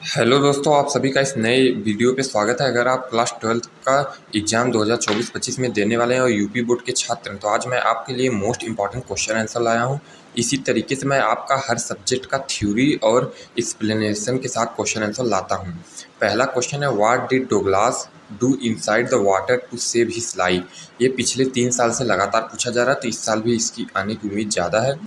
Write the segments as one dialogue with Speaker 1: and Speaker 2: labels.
Speaker 1: Hello दोस्तों, आप सभी का इस नए वीडियो पे स्वागत है। अगर आप क्लास 12th का एग्ज़ाम 2024-25 में देने वाले हैं और यूपी बोर्ड के छात्र हैं, तो आज मैं आपके लिए मोस्ट इम्पॉर्टेंट क्वेश्चन आंसर लाया हूं। इसी तरीके से मैं आपका हर सब्जेक्ट का थ्योरी और एक्सप्लेनेशन के साथ क्वेश्चन आंसर लाता हूं। पहला क्वेश्चन है, what did Douglas do inside the water to save his life. ये पिछले 3 साल से लगातार पूछा जा रहा है, तो इस साल भी इसकी आने की उम्मीद ज़्यादा है।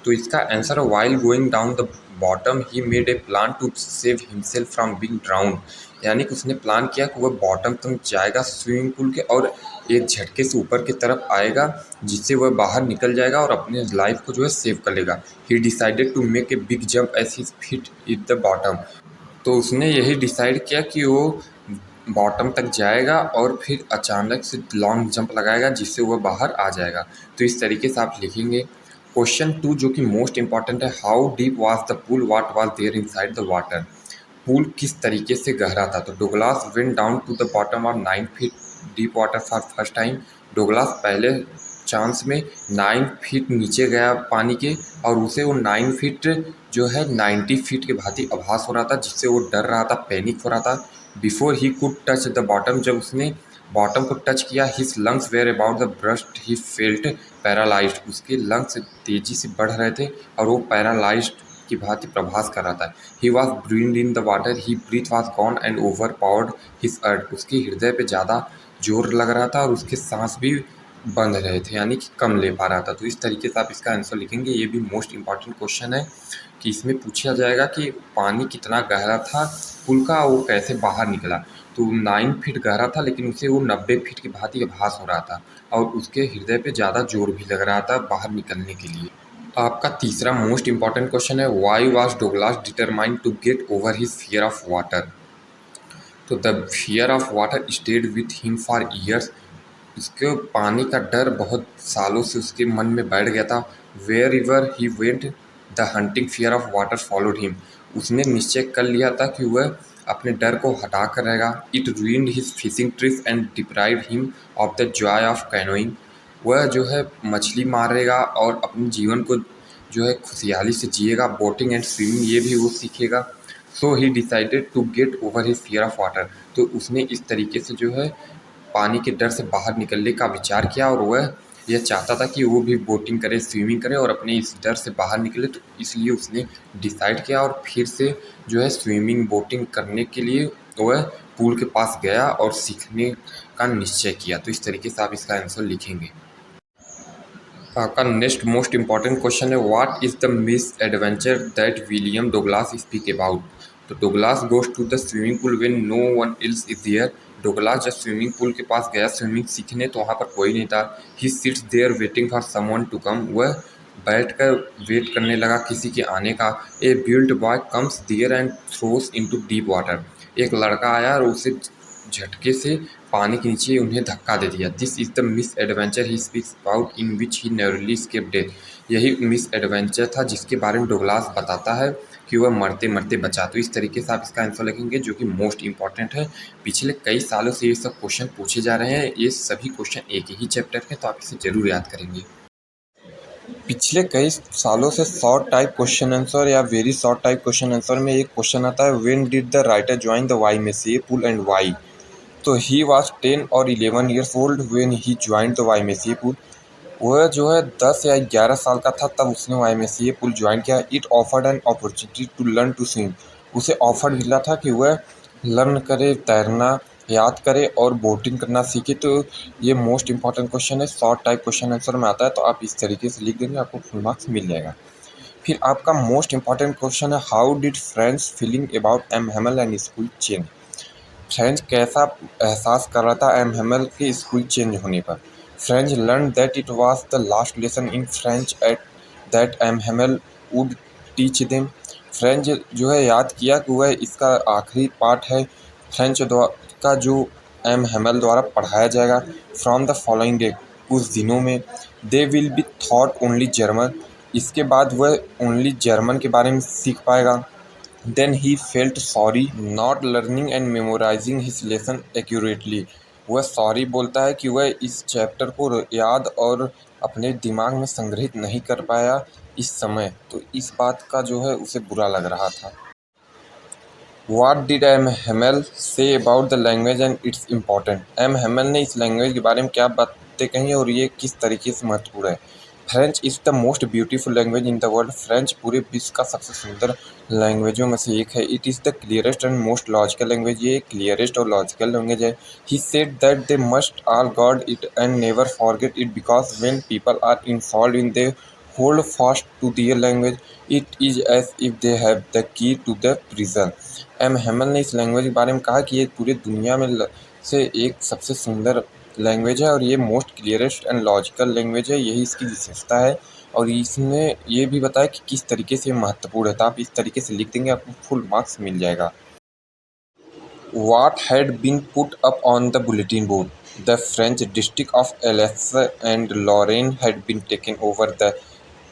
Speaker 1: तो इसका आंसर है, while going down the bottom he made a plan to save himself from being drowned. यानी कि उसने प्लान किया कि वह बॉटम तक जाएगा स्विमिंग पूल के और एक झटके से ऊपर की तरफ आएगा, जिससे वह बाहर निकल जाएगा और अपने लाइफ को जो है सेव कर लेगा। He decided to make a big jump as his feet it the bottom. तो उसने यही डिसाइड किया कि वो बॉटम तक जाएगा और फिर अचानक से लॉन्ग जंप लगाएगा, जिससे वह बाहर आ जाएगा। तो इस तरीके से आप लिखेंगे। क्वेश्चन 2 जो कि मोस्ट इंपॉर्टेंट है, how deep was the pool, what was there inside the water. Pool किस तरीके से गहरा था। तो Douglas went down to the bottom of 9 feet deep water for first time. Douglas पहले चांस में 9 फीट नीचे गया पानी के, और उसे वो 9 फीट जो है 90 फीट के भांति आभास हो रहा था, जिससे वो डर रहा था, पैनिक हो रहा था। Before he could touch the bottom, जब उसने बॉटम को टच किया, his lungs were about the burst, he felt paralysed. उसके लंग्स तेजी से बढ़ रहे थे और वो पैरालाइज्ड की भांति प्रभास कर रहा था। ही वॉज ब्रीन्ड in the water, he breath was gone and overpowered his earth. उसके हृदय पे ज़्यादा जोर लग रहा था और उसके सांस भी बंध रहे थे, यानी कि कम ले पा रहा था। तो इस तरीके से आप इसका आंसर लिखेंगे। ये भी मोस्ट इंपॉर्टेंट क्वेश्चन है कि इसमें पूछा जाएगा कि पानी कितना गहरा था पुल का, वो कैसे बाहर निकला। तो 9 फीट गहरा था, लेकिन उसे वो 90 फीट की भांति आभास हो रहा था और उसके हृदय पे ज़्यादा जोर भी लग रहा था बाहर निकलने के लिए। आपका तीसरा मोस्ट इंपॉर्टेंट क्वेश्चन है, why was Douglas determined to get over his fear of water. तो the fear of water stayed with him for years. उसके पानी का डर बहुत सालों से उसके मन में बैठ गया था। Wherever he went the haunting fear of water followed him. उसने निश्चय कर लिया था कि वह अपने डर को हटा कर रहेगा। It ruined his fishing trips and deprived him of the Joy of canoeing. वह जो है मछली मारेगा और अपने जीवन को जो है खुशहाली से जिएगा। बोटिंग एंड स्विमिंग ये भी वो सीखेगा। So he decided to get over his fear of water. तो उसने इस तरीके से जो है पानी के डर से बाहर निकलने का विचार किया और वह यह चाहता था कि वो भी बोटिंग करे, स्विमिंग करे और अपने इस डर से बाहर निकले। तो इसलिए उसने डिसाइड किया और फिर से जो है स्विमिंग, बोटिंग करने के लिए वह पूल के पास गया और सीखने का निश्चय किया। तो इस तरीके से आप इसका आंसर लिखेंगे। आपका नेक्स्ट मोस्ट इंपॉर्टेंट क्वेश्चन है, what is the misadventure that William Douglas speak about. तो Douglas goes to the swimming pool when no one else is there. Douglas जब स्विमिंग पूल के पास गया स्विमिंग सीखने, तो वहाँ पर कोई नहीं था। He sits there waiting for someone to come. वह बैठकर वेट करने लगा किसी के आने का। ए बिल्ड boy comes there and throws into deep water. एक लड़का आया और उसे झटके से पानी के नीचे उन्हें धक्का दे दिया। This is the miss adventure he speaks about in which he narrowly escaped death. यही मिस एडवेंचर था जिसके बारे में डगलस बताता है कि वह मरते मरते बचा। तो इस तरीके से आप इसका आंसर लिखेंगे, जो कि मोस्ट इंपॉर्टेंट है। पिछले कई सालों से ये सब क्वेश्चन पूछे जा रहे हैं। ये सभी क्वेश्चन एक ही चैप्टर के, तो आप इसे जरूर याद करेंगे। पिछले कई सालों से शॉर्ट टाइप क्वेश्चन आंसर या very short type question answer में एक क्वेश्चन आता है, when did the writer join the YMCA pool and why. तो ही वॉज 10 और 11 years old when he joined the YMCA pool. वह जो है 10 या 11 साल का था तब उसने वाईएमसीए पूल ज्वाइन किया। It offered an opportunity to learn to swim. उसे ऑफर मिला था कि वह लर्न करे, तैरना याद करे और बोटिंग करना सीखे। तो ये मोस्ट इंपॉर्टेंट क्वेश्चन है, शॉर्ट टाइप क्वेश्चन आंसर में आता है। तो आप इस तरीके से लिख देंगे, आपको फुल मार्क्स मिल जाएगा। फिर आपका मोस्ट इंपॉर्टेंट क्वेश्चन है, how did friends feeling about M Hamel and school change. French कैसा एहसास कर रहा था एम हेमल के स्कूल चेंज होने पर। French learn that it was the last lesson in French at that M Hamel would teach them. French जो है याद किया कि वह इसका आखिरी पार्ट है फ्रेंच का जो एम हेमल द्वारा पढ़ाया जाएगा। फ्रॉम द फॉलोइंग डे, कुछ दिनों में, they will be thought only German. इसके बाद वह ओनली जर्मन के बारे में सीख पाएगा। Then he felt sorry not learning and memorizing his lesson accurately। वह सॉरी बोलता है कि वह इस चैप्टर को याद और अपने दिमाग में संग्रहित नहीं कर पाया इस समय। तो इस बात का जो है उसे बुरा लग रहा था। What did M. Hamel say about the language and its important? M. Hamel ने इस लैंग्वेज के बारे में क्या बातें कही और ये किस तरीके से महत्वपूर्ण है? French is the most beautiful language in the world. French पूरे विश्व का सबसे सुंदर लैंग्वेजों में से एक है। It is the clearest and most logical language. ये क्लियरेस्ट और लॉजिकल लैंग्वेज है। He said that they must all guard it and never forget it because when people are involve in they hold fast to their language, it is as if they have the key to the prison। M Hamel ने इस language के बारे में कहा कि ये पूरी दुनिया में से एक सबसे सुंदर लैंग्वेज है और ये most clearest and logical language है। यही इसकी विशेषता है और इसने ये भी बताया कि किस तरीके से महत्वपूर्ण है। तो आप इस तरीके से लिख देंगे, आपको फुल मार्क्स मिल जाएगा। What had been put up on the bulletin board? The French district of Alsace and Lorraine had been taken over the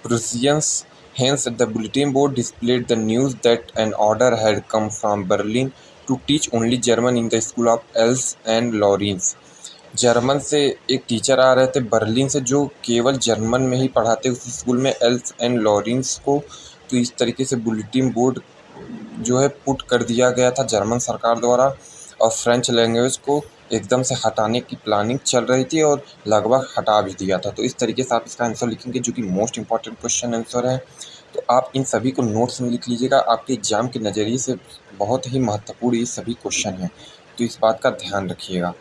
Speaker 1: Prussians. Hence, the bulletin board displayed the news that an order had come from Berlin to teach only German in the school of Alsace and Lorraine। German से एक teacher आ रहे थे Berlin से जो केवल German में ही पढ़ाते उस स्कूल में एल्स एंड लॉरेंस को। तो इस तरीके से बुलेटिन बोर्ड जो है पुट कर दिया गया था जर्मन सरकार द्वारा और फ्रेंच लैंग्वेज को एकदम से हटाने की प्लानिंग चल रही थी और लगभग हटा भी दिया था। तो इस तरीके से आप इसका आंसर लिखेंगे जो कि मोस्ट इंपॉर्टेंट क्वेश्चन आंसर है। तो आप इन सभी को नोट्स में लिख लीजिएगा, आपके एग्जाम के नज़रिए से बहुत ही महत्वपूर्ण ये सभी क्वेश्चन हैं, तो इस बात का ध्यान रखिएगा।